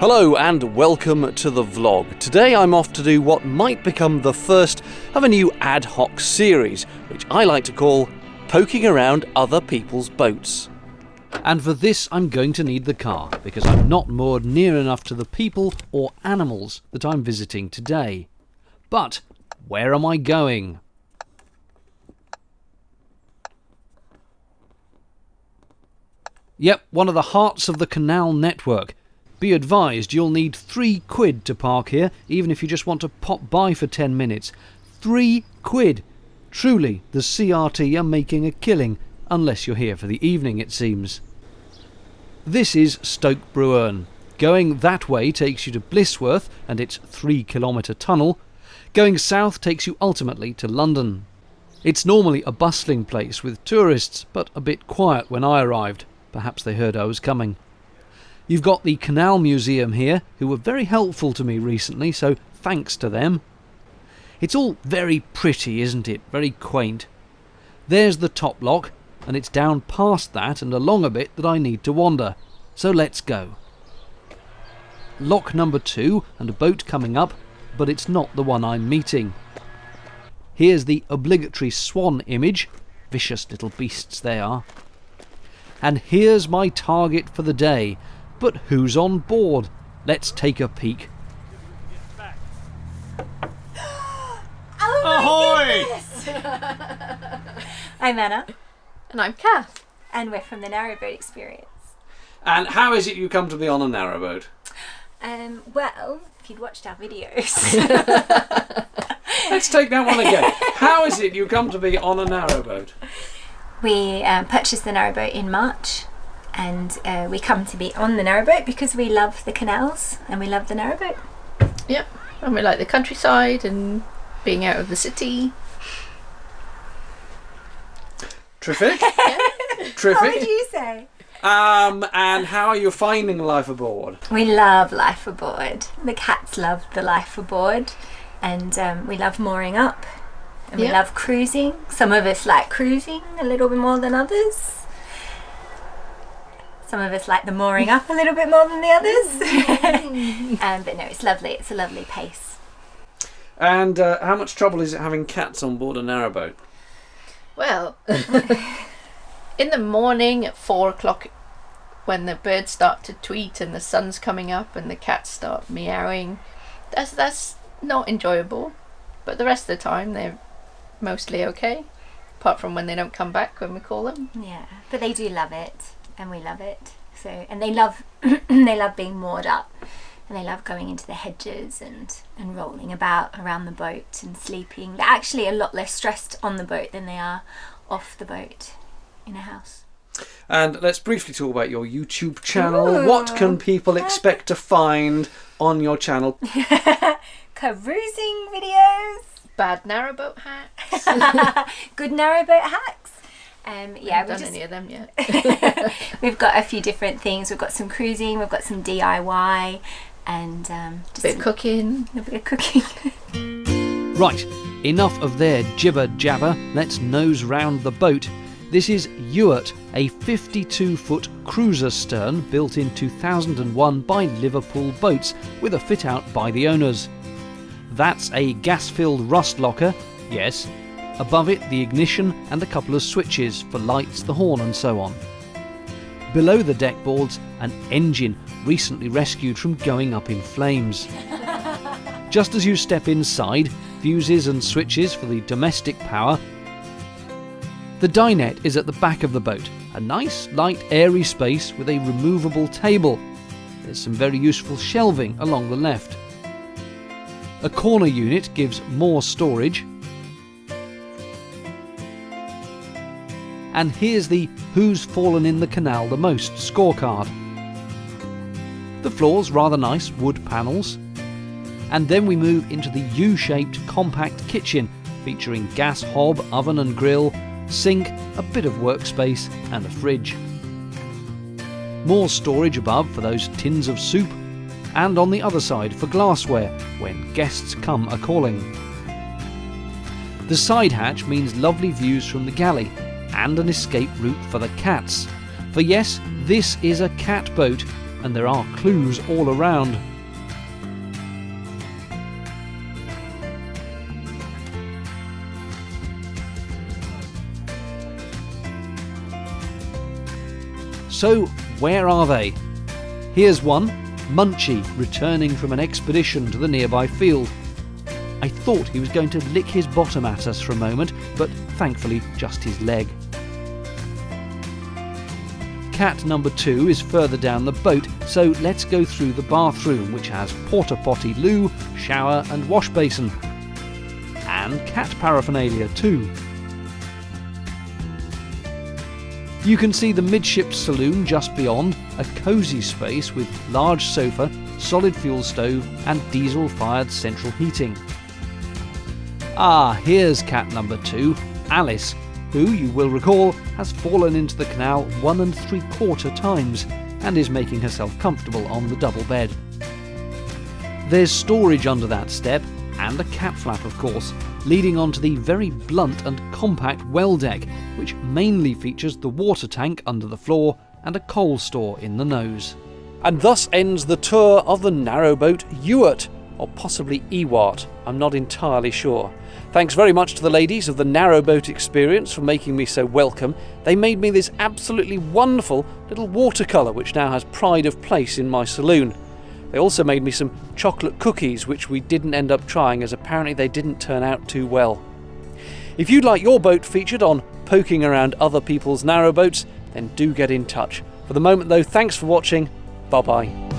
Hello and welcome to the vlog. Today I'm off to do what might become the first of a new ad hoc series, which I like to call Poking Around Other People's Boats. And for this I'm going to need the car, because I'm not moored near enough to the people or animals that I'm visiting today. But where am I going? Yep, one of the hearts of the canal network. Be advised, you'll need £3 to park here, even if you just want to pop by for 10 minutes. £3! Truly, the CRT are making a killing, unless you're here for the evening, it seems. This is Stoke Bruerne. Going that way takes you to Blisworth and its 3-kilometre tunnel. Going south takes you ultimately to London. It's normally a bustling place with tourists, but a bit quiet when I arrived. Perhaps they heard I was coming. You've got the Canal Museum here, who were very helpful to me recently, so thanks to them. It's all very pretty, isn't it? Very quaint. There's the top lock, and it's down past that and along a bit that I need to wander. So let's go. Lock number 2 and a boat coming up, but it's not the one I'm meeting. Here's the obligatory swan image. Vicious little beasts they are. And here's my target for the day. But who's on board? Let's take a peek. Ahoy! I'm Anna. And I'm Kath. And we're from the Narrowboat Experience. And how is it you come to be on a narrowboat? Well, if you'd watched our videos. Let's take that one again. How is it you come to be on a narrowboat? We purchased the narrowboat in March. And we come to be on the narrowboat because we love the canals and we love the narrowboat. Yep, and we like the countryside and being out of the city. Terrific. Terrific. What would you say? And how are you finding life aboard? We love life aboard. The cats love the life aboard. And we love mooring up. And we love cruising. Some of us like cruising a little bit more than others. Some of us like the mooring up a little bit more than the others. But no, it's lovely. It's a lovely pace. And how much trouble is it having cats on board a narrowboat? Well, in the morning at 4 o'clock, when the birds start to tweet and the sun's coming up and the cats start meowing, that's not enjoyable. But the rest of the time, they're mostly okay. Apart from when they don't come back when we call them. Yeah, but they do love it. And we love it. So, and they love they love being moored up, and they love going into the hedges and rolling about around the boat and sleeping. They're actually a lot less stressed on the boat than they are off the boat in a house. And let's briefly talk about your YouTube channel. Ooh. What can people expect to find on your channel? Cruising videos, Bad narrowboat hacks. good narrowboat hacks. We haven't done any of them yet. We've got a few different things. We've got some cruising, we've got some DIY, and just a bit of cooking. A bit of cooking. Right, enough of their jibber jabber. Let's nose round the boat. This is Ewart, a 52-foot cruiser stern built in 2001 by Liverpool Boats with a fit out by the owners. That's a gas-filled rust locker, yes. Above it, the ignition and a couple of switches for lights, the horn and so on. Below the deck boards, an engine recently rescued from going up in flames. Just as you step inside, fuses and switches for the domestic power. The dinette is at the back of the boat, a nice, light, airy space with a removable table. There's some very useful shelving along the left. A corner unit gives more storage. And here's the Who's Fallen in the Canal the Most scorecard. The floor's rather nice, wood panels. And then we move into the U-shaped compact kitchen, featuring gas hob, oven and grill, sink, a bit of workspace and a fridge. More storage above for those tins of soup, and on the other side for glassware when guests come a-calling. The side hatch means lovely views from the galley, and an escape route for the cats. For yes, this is a cat boat, and there are clues all around. So, where are they? Here's one, Munchie, returning from an expedition to the nearby field. I thought he was going to lick his bottom at us for a moment, but thankfully just his leg. Cat number 2 is further down the boat, so let's go through the bathroom, which has porta potty loo, shower and wash basin. And cat paraphernalia too. You can see the midship saloon just beyond, a cosy space with large sofa, solid fuel stove and diesel-fired central heating. Ah, here's cat number 2, Alice, who, you will recall, has fallen into the canal 1 3/4 times and is making herself comfortable on the double bed. There's storage under that step, and a cat flap of course, leading on to the very blunt and compact well deck, which mainly features the water tank under the floor and a coal store in the nose. And thus ends the tour of the narrowboat Ewart, or possibly Ewart, I'm not entirely sure. Thanks very much to the ladies of the Narrowboat Experience for making me so welcome. They made me this absolutely wonderful little watercolour which now has pride of place in my saloon. They also made me some chocolate cookies which we didn't end up trying as apparently they didn't turn out too well. If you'd like your boat featured on Poking Around Other People's Narrowboats, then do get in touch. For the moment though, thanks for watching. Bye bye.